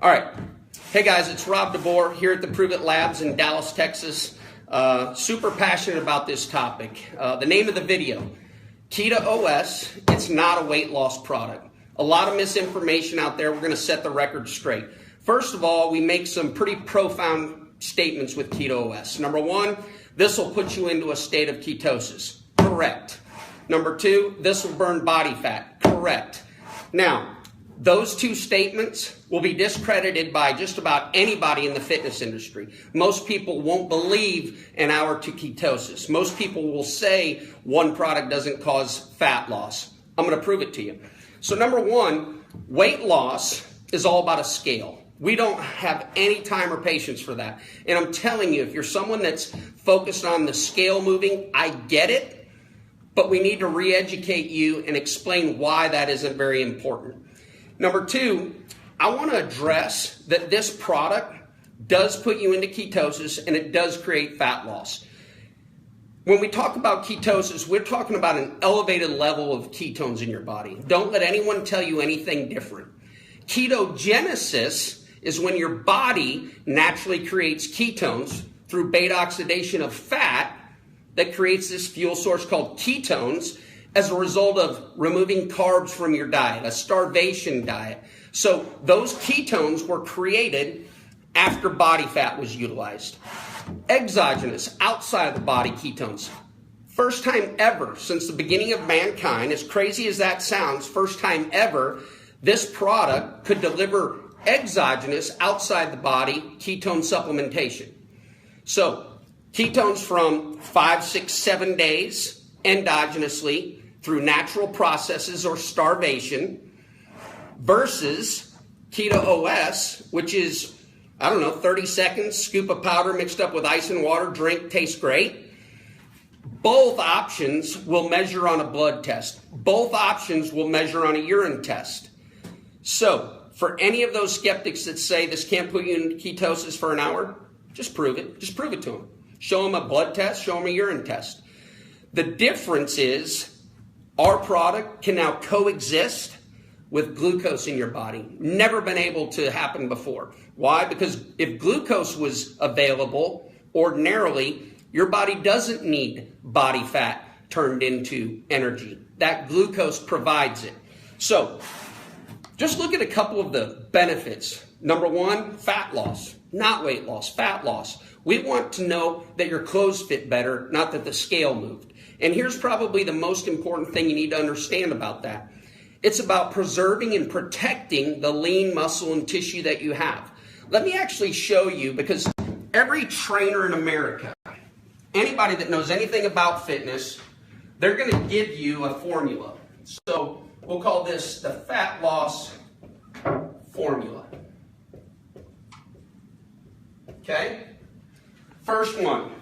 All right. Hey guys, it's Rob DeBoer here at the Prüvit Labs in Dallas, Texas. Super passionate about this topic. The name of the video, Keto OS, it's not a weight loss product. A lot of misinformation out there. We're going to set the record straight. First of all, we make some pretty profound statements with Keto OS. Number one, this will put you into a state of ketosis. Correct. Number two, this will burn body fat. Correct. Now, those two statements will be discredited by just about anybody in the fitness industry. Most people won't believe an hour to ketosis. Most people will say one product doesn't cause fat loss. I'm going to prove it to you. So number one, weight loss is all about a scale. We don't have any time or patience for that. And I'm telling you, if you're someone that's focused on the scale moving, I get it, but we need to re-educate you and explain why that isn't very important. Number two, I want to address that this product does put you into ketosis and it does create fat loss. When we talk about ketosis, we're talking about an elevated level of ketones in your body. Don't let anyone tell you anything different. Ketogenesis is when your body naturally creates ketones through beta oxidation of fat that creates this fuel source called ketones as a result of removing carbs from your diet, a starvation diet. So those ketones were created after body fat was utilized. Exogenous, outside of the body ketones. First time ever since the beginning of mankind, as crazy as that sounds, first time ever, this product could deliver exogenous, outside the body, ketone supplementation. So ketones from 5, 6, 7 days endogenously through natural processes or starvation versus Keto OS, which is, 30 seconds, scoop of powder mixed up with ice and water, drink, tastes great. Both options will measure on a blood test. Both options will measure on a urine test. So, for any of those skeptics that say this can't put you in ketosis for an hour, just prove it. Just prove it to them. Show them a blood test, show them a urine test. The difference is our product can now coexist with glucose in your body. Never been able to happen before. Why? Because if glucose was available, ordinarily, your body doesn't need body fat turned into energy. That glucose provides it. So, just look at a couple of the benefits. Number one, fat loss. Not weight loss, fat loss. We want to know that your clothes fit better, not that the scale moved. And here's probably the most important thing you need to understand about that. It's about preserving and protecting the lean muscle and tissue that you have. Let me actually show you, because every trainer in America, anybody that knows anything about fitness, they're going to give you a formula. So we'll call this the fat loss formula. Okay? First one.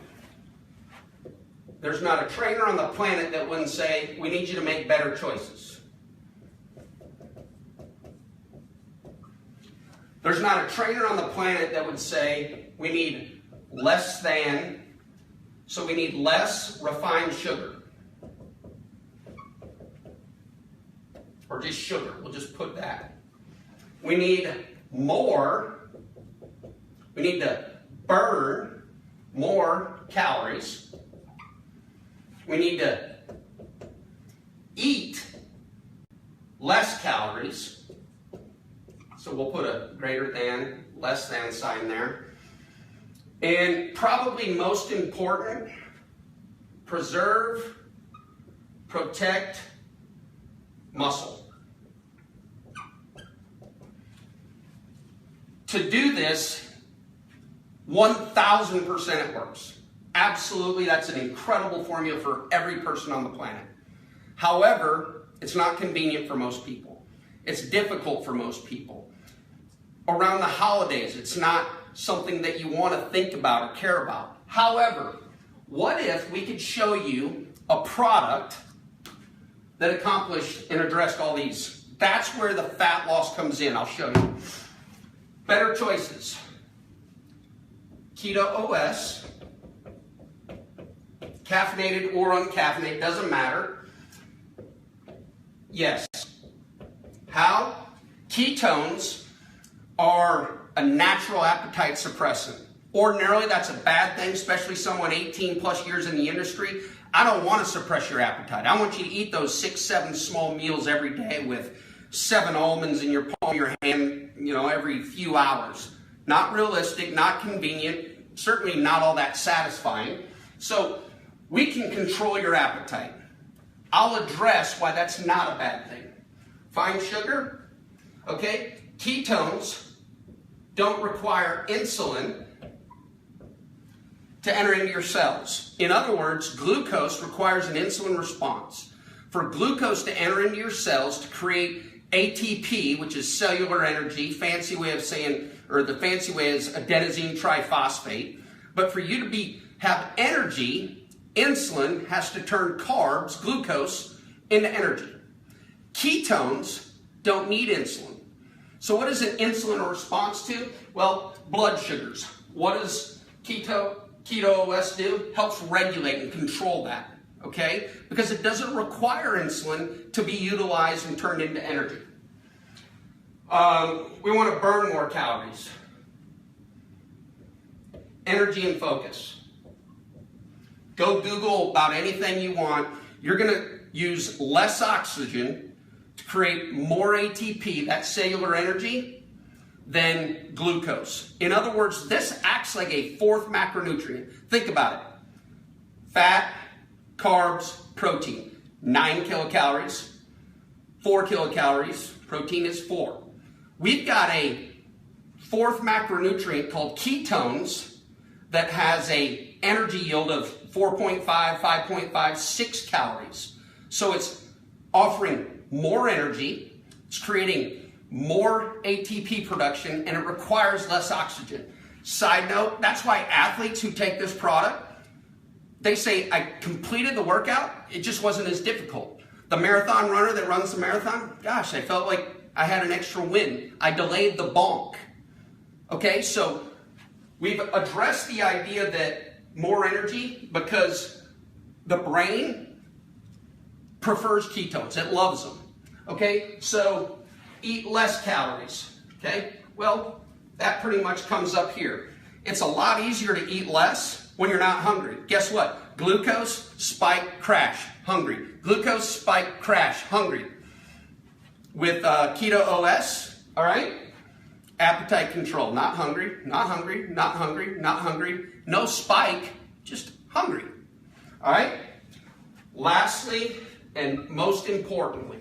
There's not a trainer on the planet that wouldn't say, we need you to make better choices. There's not a trainer on the planet that would say, we need less than, so we need less refined sugar. Or just sugar, we'll just put that. We need more, we need to burn more calories. We need to eat less calories. So we'll put a greater than, less than sign there. And probably most important, preserve, protect muscle. To do this, 1,000% it works. Absolutely, that's an incredible formula for every person on the planet. However, it's not convenient for most people. It's difficult for most people. Around the holidays, it's not something that you want to think about or care about. However, what if we could show you a product that accomplished and addressed all these? That's where the fat loss comes in. I'll show you. Better choices. Keto OS. Caffeinated or uncaffeinated, doesn't matter. Yes. How? Ketones are a natural appetite suppressant. Ordinarily, that's a bad thing, especially someone 18 plus years in the industry. I don't want to suppress your appetite. I want you to eat those 6, 7 small meals every day with 7 almonds in your palm of your hand, every few hours. Not realistic, not convenient, certainly not all that satisfying. So we can control your appetite. I'll address why that's not a bad thing. Fine sugar, okay? Ketones don't require insulin to enter into your cells. In other words, glucose requires an insulin response. For glucose to enter into your cells to create ATP, which is cellular energy, fancy way of saying, or the fancy way is adenosine triphosphate. But for you to have energy, insulin has to turn carbs, glucose, into energy. Ketones don't need insulin. So what is an insulin a response to? Well, blood sugars. What does Keto OS do? Helps regulate and control that, okay? Because it doesn't require insulin to be utilized and turned into energy. We want to burn more calories. Energy and focus. Go Google about anything you want. You're going to use less oxygen to create more ATP, that cellular energy, than glucose. In other words, this acts like a fourth macronutrient. Think about it. Fat, carbs, protein. 9 kilocalories, 4 kilocalories. Protein is 4. We've got a fourth macronutrient called ketones that has a energy yield of 4.5, 5.5, 6 calories. So it's offering more energy, it's creating more ATP production, and it requires less oxygen. Side note, that's why athletes who take this product, they say, I completed the workout, it just wasn't as difficult. The marathon runner that runs the marathon, gosh, I felt like I had an extra win. I delayed the bonk. Okay, so we've addressed the idea that more energy because the brain prefers ketones. It loves them. Okay, so eat less calories. Okay, well, that pretty much comes up here. It's a lot easier to eat less when you're not hungry. Guess what? Glucose, spike, crash, hungry. Glucose, spike, crash, hungry. With Keto OS, all right? Appetite control, not hungry, not hungry, not hungry, not hungry. No spike, just hungry. All right? Lastly, and most importantly,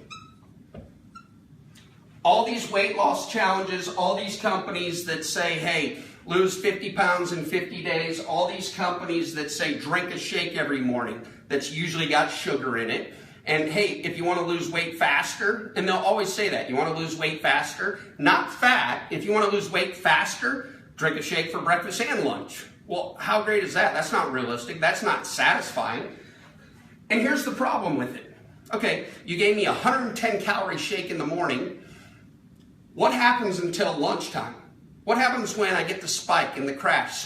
all these weight loss challenges, all these companies that say, hey, lose 50 pounds in 50 days, all these companies that say drink a shake every morning that's usually got sugar in it. And hey, if you want to lose weight faster, and they'll always say that, you want to lose weight faster, not fat. If you want to lose weight faster, drink a shake for breakfast and lunch. Well, how great is that? That's not realistic. That's not satisfying. And here's the problem with it. Okay, you gave me a 110 calorie shake in the morning. What happens until lunchtime? What happens when I get the spike and the crash,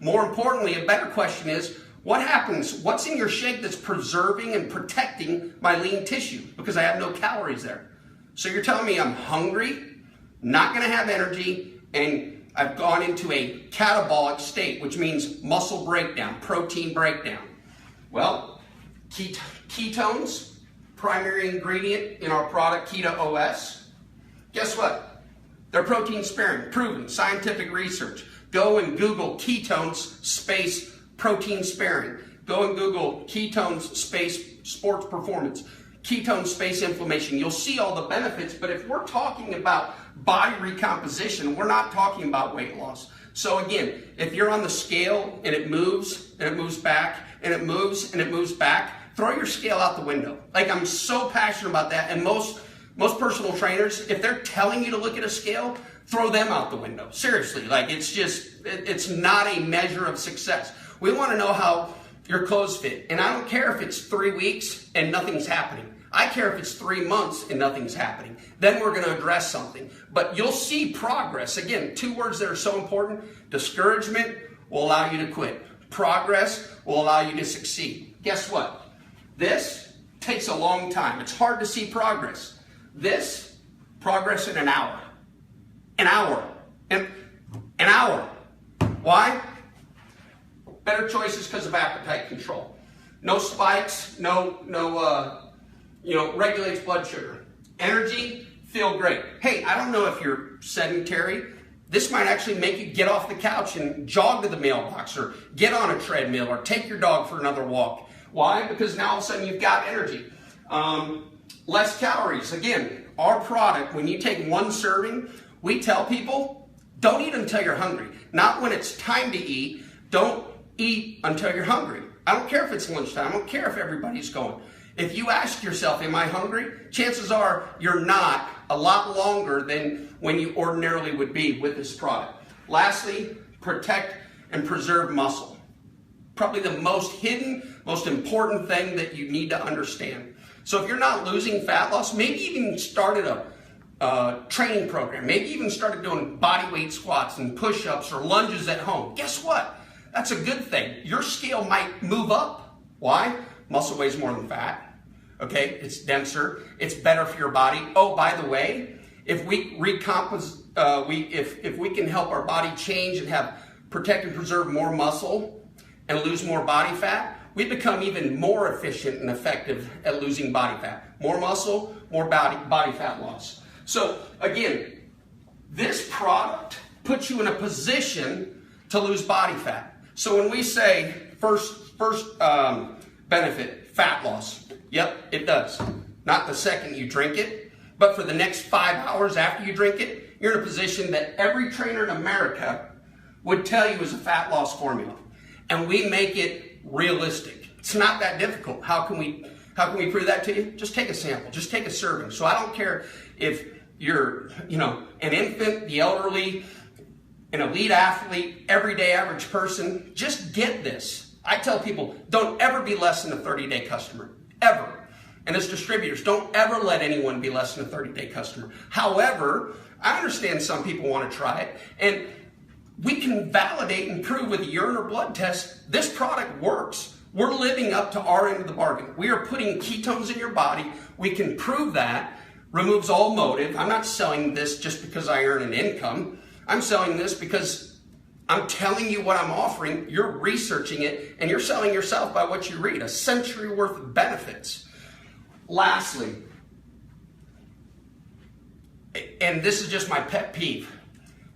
More importantly, a better question is, what happens? What's in your shake that's preserving and protecting my lean tissue? Because I have no calories there. So you're telling me I'm hungry, not going to have energy, and I've gone into a catabolic state, which means muscle breakdown, protein breakdown. Well, ketones, primary ingredient in our product Keto OS. Guess what? They're protein sparing, proven, scientific research. Go and Google ketones space protein sparing. Go and Google ketones space sports performance, ketone space inflammation. You'll see all the benefits, but if we're talking about body recomposition, we're not talking about weight loss. So again, if you're on the scale and it moves back and it moves back, throw your scale out the window. Like, I'm so passionate about that, and most personal trainers, if they're telling you to look at a scale, throw them out the window. Seriously, like, it's not a measure of success. We want to know how your clothes fit. And I don't care if it's 3 weeks and nothing's happening. I care if it's 3 months and nothing's happening. Then we're going to address something. But you'll see progress. Again, 2 words that are so important. Discouragement will allow you to quit. Progress will allow you to succeed. Guess what? This takes a long time. It's hard to see progress. This, progress in an hour. An hour. An hour. Why? Better choices because of appetite control. No spikes, regulates blood sugar. Energy, feel great. Hey, I don't know if you're sedentary. This might actually make you get off the couch and jog to the mailbox or get on a treadmill or take your dog for another walk. Why? Because now all of a sudden you've got energy. Less calories. Again, our product, when you take one serving, we tell people, don't eat until you're hungry. Not when it's time to eat. Don't eat until you're hungry. I don't care if it's lunchtime. I don't care if everybody's going. If you ask yourself, am I hungry? Chances are you're not a lot longer than when you ordinarily would be with this product. Lastly, protect and preserve muscle. Probably the most hidden, most important thing that you need to understand. So if you're not losing fat loss, maybe even started a training program, maybe even started doing body weight squats and push-ups or lunges at home. Guess what? That's a good thing. Your scale might move up. Why? Muscle weighs more than fat. Okay, it's denser. It's better for your body. Oh, by the way, if we if we can help our body change and have protect and preserve more muscle and lose more body fat, we become even more efficient and effective at losing body fat. More muscle, more body fat loss. So again, this product puts you in a position to lose body fat. So when we say first benefit, fat loss, yep, it does. Not the second you drink it, but for the next 5 hours after you drink it, you're in a position that every trainer in America would tell you is a fat loss formula. And we make it realistic. It's not that difficult. How can we prove that to you? Just take a sample. Just take a serving. So I don't care if you're, an infant, the elderly, an elite athlete, everyday average person. Just get this. I tell people, don't ever be less than a 30-day customer. Ever. And as distributors, don't ever let anyone be less than a 30-day customer. However, I understand some people want to try it, and we can validate and prove with a urine or blood test this product works. We're living up to our end of the bargain. We are putting ketones in your body. We can prove that. Removes all motive. I'm not selling this just because I earn an income. I'm selling this because I'm telling you what I'm offering. You're researching it, and you're selling yourself by what you read. A century worth of benefits. Lastly, and this is just my pet peeve,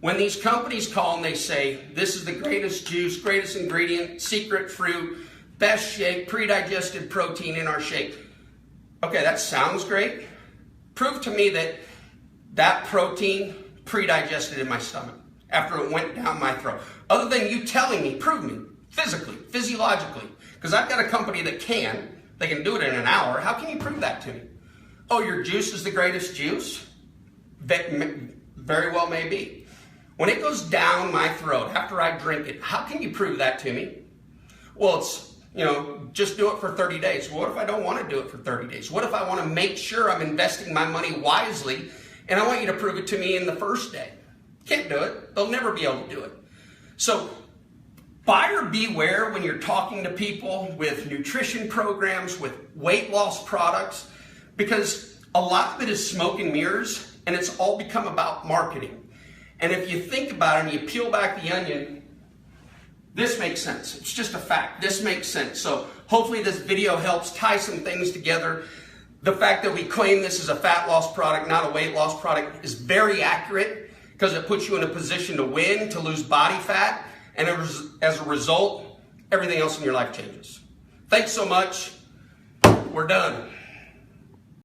when these companies call and they say, this is the greatest juice, greatest ingredient, secret fruit, best shake, pre-digested protein in our shake. Okay, that sounds great. Prove to me that that protein pre-digested in my stomach after it went down my throat. Other than you telling me, prove me, physically, physiologically. Because I've got a company that they can do it in an hour. How can you prove that to me? Oh, your juice is the greatest juice? Very well may be. When it goes down my throat after I drink it, how can you prove that to me? Well, it's, just do it for 30 days. What if I don't want to do it for 30 days? What if I want to make sure I'm investing my money wisely and I want you to prove it to me in the first day? Can't do it. They'll never be able to do it. So buyer beware when you're talking to people with nutrition programs, with weight loss products, because a lot of it is smoke and mirrors, and it's all become about marketing. And if you think about it and you peel back the onion, this makes sense. It's just a fact. This makes sense. So hopefully this video helps tie some things together. The fact that we claim this is a fat loss product, not a weight loss product, is very accurate because it puts you in a position to win, to lose body fat, and as a result, everything else in your life changes. Thanks so much. We're done.